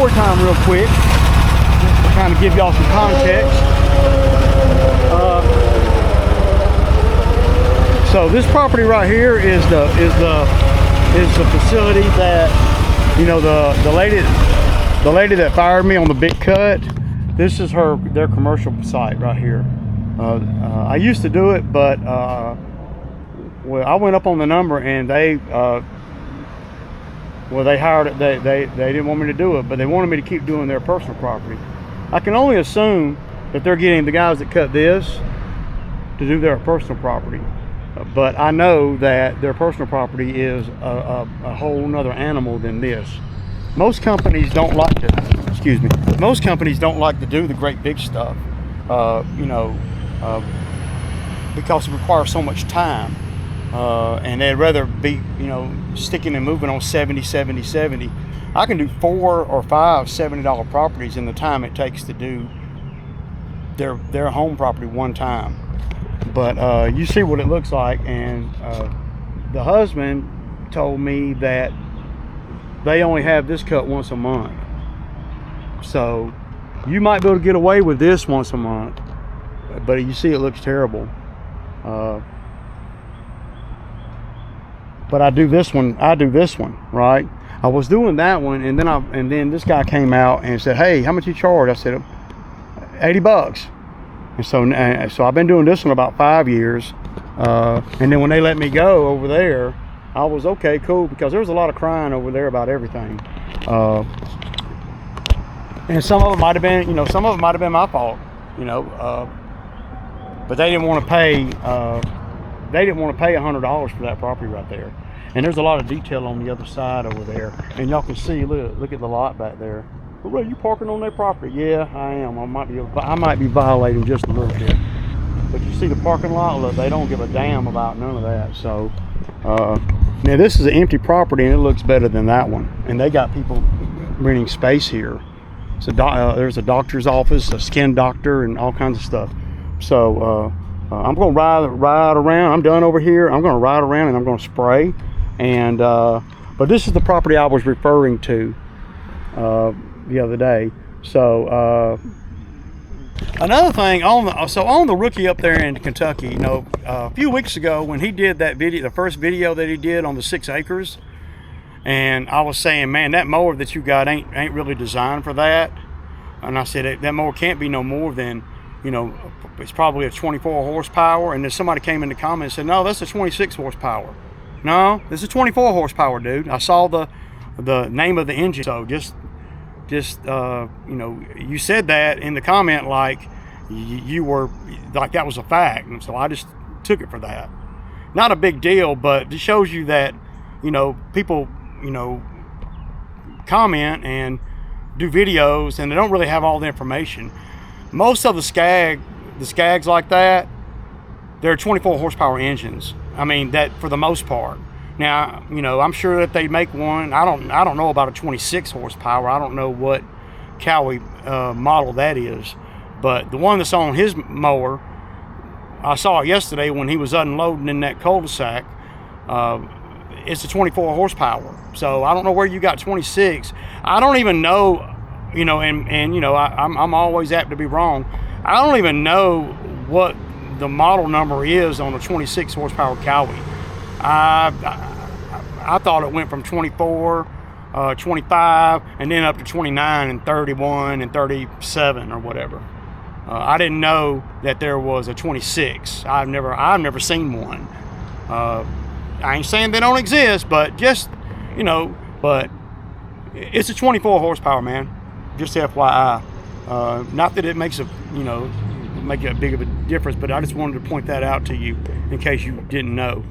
story time real quick, just to kind of give y'all some context. So this property right here is the facility that, you know, the lady that fired me on the big cut. This is their commercial site right here. I used to do it, but well, I went up on the number and they hired it. They didn't want me to do it, but they wanted me to keep doing their personal property. I can only assume that they're getting the guys that cut this to do their personal property, but I know that their personal property is a whole nother animal than this. Most companies don't like to, excuse me, most companies don't like to do the great big stuff, you know, because it requires so much time. And they'd rather be, you know, sticking and moving on 70. I can do 4 or 5 $70 properties in the time it takes to do their home property one time. But you see what it looks like, and the husband told me that they only have this cut once a month. So you might be able to get away with this once a month, but you see it looks terrible. But I do this one, right? I was doing that one, and then this guy came out and said, "Hey, how much you charge?" I said, $80. And so I've been doing this one about 5 years. And then when they let me go over there, I was okay, cool, because there was a lot of crying over there about everything. And some of it might have been, you know, some of it might have been my fault, you know. But they didn't want to pay. They didn't want to pay $100 for that property right there. And there's a lot of detail on the other side over there. And y'all can see, look at the lot back there. But Ray, you parking on their property? Yeah, I am. I might be violating just a little bit. But you see the parking lot? Look, they don't give a damn about none of that. So now this is an empty property, and it looks better than that one. And they got people renting space here. So there's a doctor's office, a skin doctor, and all kinds of stuff. So I'm going to ride around. I'm done over here. I'm going to ride around and I'm going to spray. And but this is the property I was referring to the other day. So another thing on the rookie up there in Kentucky, you know, a few weeks ago when he did that video, the first video that he did on the 6 acres, and I was saying, man, that mower that you got ain't really designed for that. And I said that mower can't be no more than, you know, it's probably a 24 horsepower. And then somebody came in the comments and said, no, that's a 26 horsepower. No, this is 24 horsepower, dude. I saw the name of the engine. So just you know, you said that in the comment like you were like that was a fact, and so I just took it for that. Not a big deal, but it shows you that, you know, people, you know, comment and do videos and they don't really have all the information. Most of the Skags like that, they're 24 horsepower engines. I mean, that for the most part. Now, you know, I'm sure that they make one. I don't know about a 26 horsepower. I don't know what Cowie model that is. But the one that's on his mower, I saw it yesterday when he was unloading in that cul-de-sac. It's a 24 horsepower. So I don't know where you got 26. I don't even know, you know, and you know, I'm always apt to be wrong. I don't even know what the model number is on a 26 horsepower Cowie. I thought it went from 24, 25, and then up to 29 and 31 and 37 or whatever. I didn't know that there was a 26. I've never seen one. I ain't saying they don't exist, but just, you know, but it's a 24 horsepower, man. Just FYI. Not that it makes make a big of a difference, but I just wanted to point that out to you in case you didn't know.